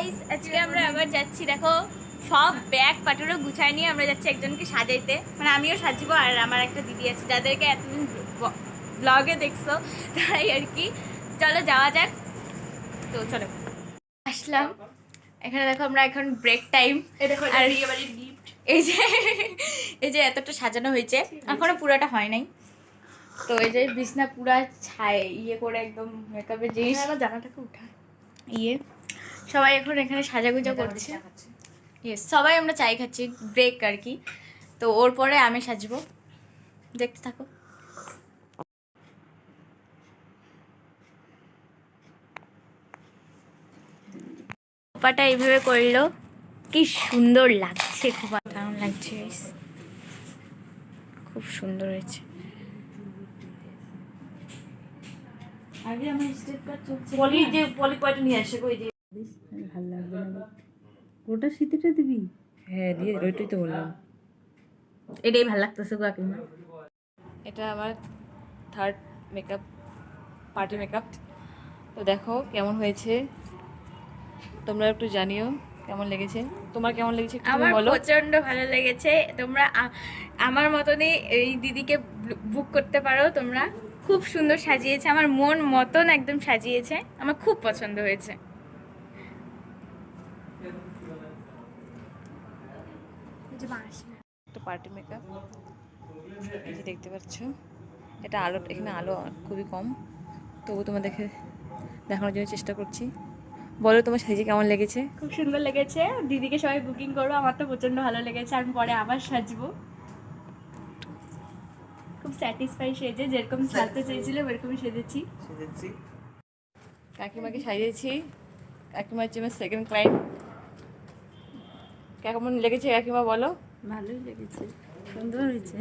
Guys, আজকে আমরা আবার যাচ্ছি। দেখো, সব ব্যাগ পাটুরো গুছায় নিয়ে আমরা যাচ্ছি একজনকে সাজাইতে। মানে আমিও সাজবো, আর আমার একটা দিদি আছে যাদেরকে এতদিন ব্লগে দেখছো, তাই আর কি। চলো যাওয়া যাক। তো চলো আসলাম এখানে। দেখো আমরা এখন ব্রেক টাইম। আর এই যে এই যে এতটা সাজানো হয়েছে, এখনো পুরোটা হয় নাই। তো এই যে বিছনা পুরা ছাই ইয়ে করে একদম মেকআপের জিনিস জানাটাকে উঠায় ইয়ে সবাই এখন এখানে সাজাগুজা করছে। ইয়েস, সবাই আমরা চাই খাচ্ছি, ব্রেক আর কি। তো ওর পরে আমি সাজবো, দেখতে থাকো। খোপাটা এইভাবে করলো, কি সুন্দর লাগছে, খোপা কেমন লাগছে, খুব সুন্দর হয়েছে। আগে আমার স্টেপ কাট চলছে, পলি যে পলি কয়টা নিয়ে আসে কই যে ভালো লাগবে না। ওটা শীতেটা দিবি? হ্যাঁ দিয়ে ওইটাই তো বললাম, এটাই ভালো লাগতেছে গো কাকিমা। এটা আমার থার্ড মেকআপ, পার্টি মেকআপ। তো দেখো কেমন হয়েছে, তোমরা একটু জানিও কেমন লেগেছে। তোমার কেমন লেগেছে আমার বলো। প্রচন্ড ভালো লেগেছে। তোমরা আমার মতনই এই দিদিকে বুক করতে পারো তোমরা। খুব সুন্দর সাজিয়েছে, আমার মন মতন একদম সাজিয়েছে, আমার খুব পছন্দ হয়েছে। একটা পার্টি মেকআপ, এই যে দেখতে পাচ্ছ, এটা আলো, এখানে আলো খুবই কম, তবু তোমাদেরকে দেখানোর জন্য চেষ্টা করছি। বলো তোমার সাইজে কেমন লেগেছে? খুব সুন্দর লেগেছে। দিদিকে সবাই বুকিং করবো, আমার তো প্রচন্ড ভালো লেগেছে। আমি পরে আবার সাজবো। খুব স্যাটিসফাই সেজে, যেরকম সাজতে চেয়েছিল ওরকমই সেজেছি। কাকিমাকে সাজিয়েছি, কাকিমা হচ্ছে আমার সেকেন্ড ক্লায়েন্ট। কেমন লেগেছে কাকিমা বলো? ভালোই লেগেছে, সুন্দর হয়েছে।